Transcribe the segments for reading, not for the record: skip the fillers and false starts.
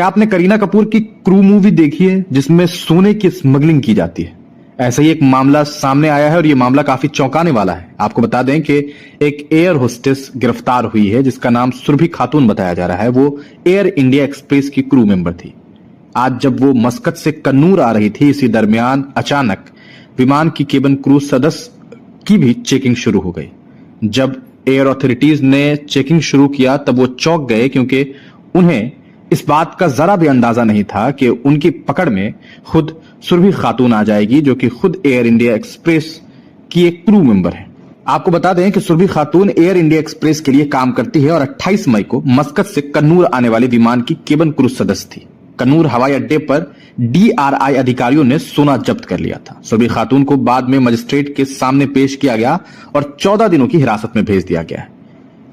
क्या आपने करीना कपूर की क्रू मूवी देखी है जिसमें सोने की स्मगलिंग की जाती है? ऐसा ही एक मामला सामने आया है और यह मामला काफी चौंकाने वाला है। आपको बता दें कि एक एयर होस्टेस गिरफ्तार हुई है जिसका नाम सुरभि खातून बताया जा रहा है। वो एयर इंडिया एक्सप्रेस की क्रू मेंबर थी। आज जब वो मस्कत से कन्नूर आ रही थी, इसी दरमियान अचानक विमान की केबिन क्रू सदस्य की भी चेकिंग शुरू हो गई। जब एयर अथॉरिटीज ने चेकिंग शुरू किया तब वो चौंक गए, क्योंकि उन्हें इस बात का जरा भी अंदाजा नहीं था कि उनकी पकड़ में खुद सुरभि खातून आ जाएगी, जो कि खुद एयर इंडिया एक्सप्रेस की एक क्रू मेंबर है। आपको बता दें कि सुरभि खातून एयर इंडिया एक्सप्रेस के लिए काम करती है और 28 मई को मस्कत से कन्नूर आने वाले विमान की केबिन क्रू सदस्य थी। कन्नूर हवाई अड्डे पर DRI अधिकारियों ने सोना जब्त कर लिया था। सुरभि खातून को बाद में मजिस्ट्रेट के सामने पेश किया गया और 14 दिनों की हिरासत में भेज दिया गया है।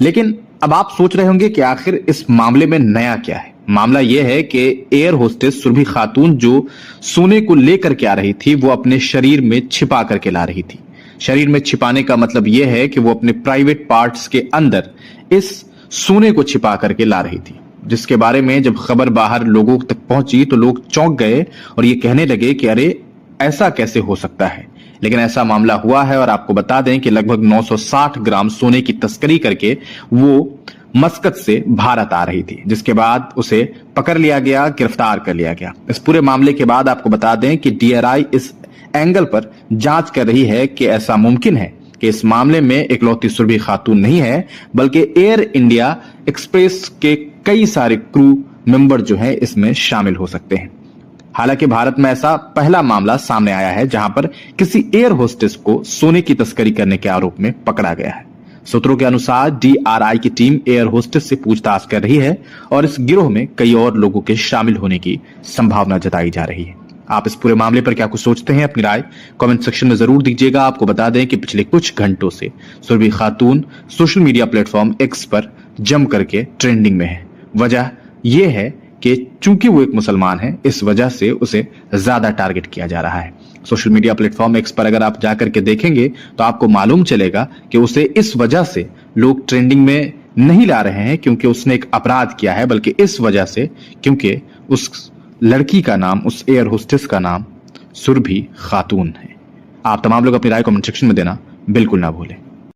लेकिन अब आप सोच रहे होंगे कि आखिर इस मामले में नया क्या है। मामला यह है कि एयर होस्टेस सुरभि खातून जो सोने को लेकर के आ रही थी, वो अपने शरीर में छिपा करके ला रही थी। शरीर में छिपाने का मतलब यह है कि वो अपने प्राइवेट पार्ट्स के अंदर इस सोने को छिपा करके ला रही थी, जिसके बारे में जब खबर बाहर लोगों तक पहुंची तो लोग चौंक गए और ये कहने लगे कि अरे ऐसा कैसे हो सकता है। लेकिन ऐसा मामला हुआ है और आपको बता दें कि लगभग 960 ग्राम सोने की तस्करी करके वो मस्कत से भारत आ रही थी, जिसके बाद उसे पकड़ लिया गया, गिरफ्तार कर लिया गया। इस पूरे मामले के बाद आपको बता दें कि DRI इस एंगल पर जांच कर रही है कि ऐसा मुमकिन है कि इस मामले में इकलौती सुरभि खातून नहीं है, बल्कि एयर इंडिया एक्सप्रेस के कई सारे क्रू मेंबर जो हैं इसमें शामिल हो सकते हैं। हालांकि भारत में ऐसा पहला मामला सामने आया है जहां पर किसी एयर होस्टेस को सोने की तस्करी करने के आरोप में पकड़ा गया है। सूत्रों के अनुसार DRI की टीम एयर होस्टेस से पूछताछ कर रही है और इस गिरोह में कई और लोगों के शामिल होने की संभावना जताई जा रही है। आप इस पूरे मामले पर क्या कुछ सोचते हैं? अपनी राय कमेंट सेक्शन में जरूर दीजिएगा। आपको बता दें कि पिछले कुछ घंटों से सुरभि खातून सोशल मीडिया प्लेटफॉर्म X पर जम करके ट्रेंडिंग में है। वजह यह है कि चूंकि वो एक मुसलमान है, इस वजह से उसे ज्यादा टारगेट किया जा रहा है। सोशल मीडिया प्लेटफॉर्म X पर अगर आप जाकर के देखेंगे तो आपको मालूम चलेगा कि उसे इस वजह से लोग ट्रेंडिंग में नहीं ला रहे हैं क्योंकि उसने एक अपराध किया है, बल्कि इस वजह से क्योंकि उस लड़की का नाम, उस एयर होस्टेस का नाम सुरभि खातून है। आप तमाम लोग अपनी राय कमेंट सेक्शन में देना बिल्कुल ना भूलें।